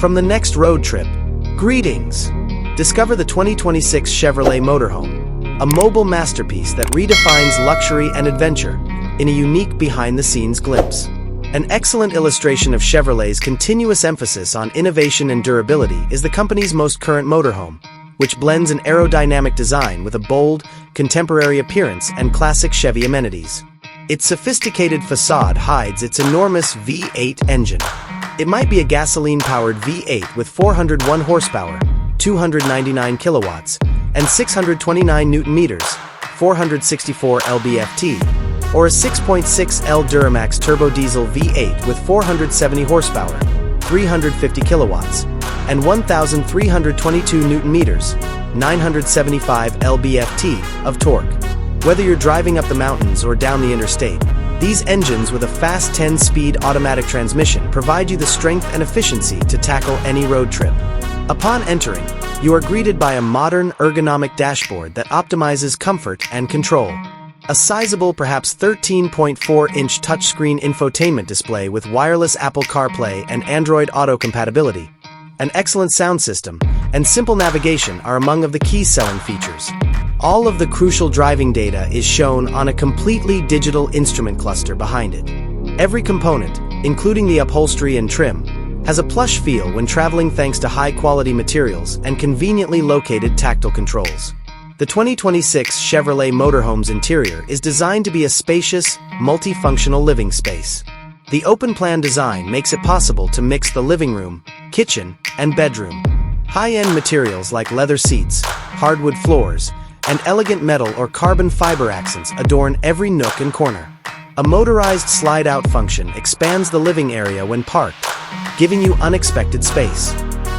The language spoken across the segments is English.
From the next road trip, greetings! Discover the 2026 Chevrolet Motorhome, a mobile masterpiece that redefines luxury and adventure in a unique behind-the-scenes glimpse. An excellent illustration of Chevrolet's continuous emphasis on innovation and durability is the company's most current motorhome, which blends an aerodynamic design with a bold, contemporary appearance and classic Chevy amenities. Its sophisticated facade hides its enormous V8 engine. It might be a gasoline-powered V8 with 401 horsepower, 299 kilowatts, and 629 Newton-meters, 464 lb-ft, or a 6.6L Duramax Turbo-Diesel V8 with 470 horsepower, 350 kilowatts, and 1,322 Newton-meters, 975 lb-ft of torque. Whether you're driving up the mountains or down the interstate, these engines with a fast 10-speed automatic transmission provide you the strength and efficiency to tackle any road trip. Upon entering, you are greeted by a modern, ergonomic dashboard that optimizes comfort and control. A sizable, perhaps 13.4-inch touchscreen infotainment display with wireless Apple CarPlay and Android Auto compatibility, an excellent sound system, and simple navigation are among the key selling features. All of the crucial driving data is shown on a completely digital instrument cluster behind it. Every component, including the upholstery and trim, has a plush feel when traveling thanks to high-quality materials and conveniently located tactile controls. The 2026 Chevrolet Motorhome's interior is designed to be a spacious, multifunctional living space. The open-plan design makes it possible to mix the living room, kitchen, and bedroom. High-end materials like leather seats, hardwood floors, and elegant metal or carbon fiber accents adorn every nook and corner. A motorized slide-out function expands the living area when parked, giving you unexpected space.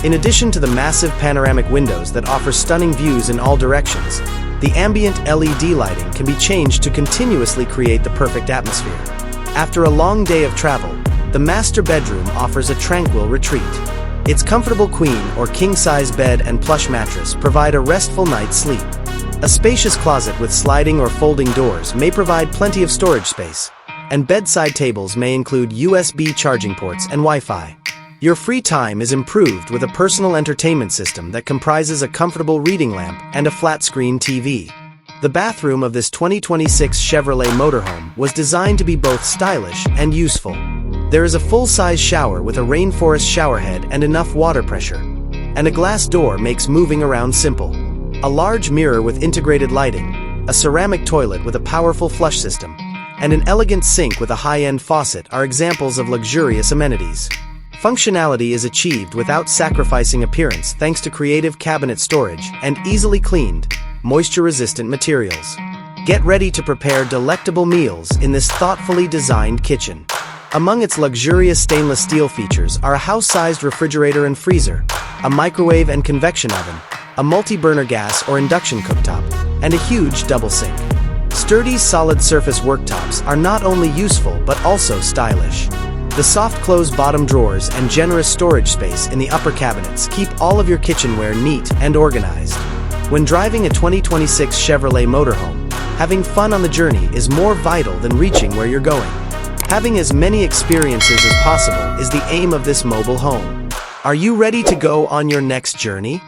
In addition to the massive panoramic windows that offer stunning views in all directions, the ambient LED lighting can be changed to continuously create the perfect atmosphere. After a long day of travel, the master bedroom offers a tranquil retreat. Its comfortable queen or king-size bed and plush mattress provide a restful night's sleep. A spacious closet with sliding or folding doors may provide plenty of storage space, and bedside tables may include USB charging ports and Wi-Fi. Your free time is improved with a personal entertainment system that comprises a comfortable reading lamp and a flat-screen TV. The bathroom of this 2026 Chevrolet Motorhome was designed to be both stylish and useful. There is a full-size shower with a rainforest showerhead and enough water pressure, and a glass door makes moving around simple. A large mirror with integrated lighting, a ceramic toilet with a powerful flush system, and an elegant sink with a high-end faucet are examples of luxurious amenities. Functionality is achieved without sacrificing appearance thanks to creative cabinet storage and easily cleaned, moisture-resistant materials. Get ready to prepare delectable meals in this thoughtfully designed kitchen. Among its luxurious stainless steel features are a house-sized refrigerator and freezer, a microwave and convection oven, a multi-burner gas or induction cooktop, and a huge double sink. Sturdy solid surface worktops are not only useful but also stylish. The soft-close bottom drawers and generous storage space in the upper cabinets keep all of your kitchenware neat and organized. When driving a 2026 Chevrolet Motorhome, having fun on the journey is more vital than reaching where you're going. Having as many experiences as possible is the aim of this mobile home. Are you ready to go on your next journey?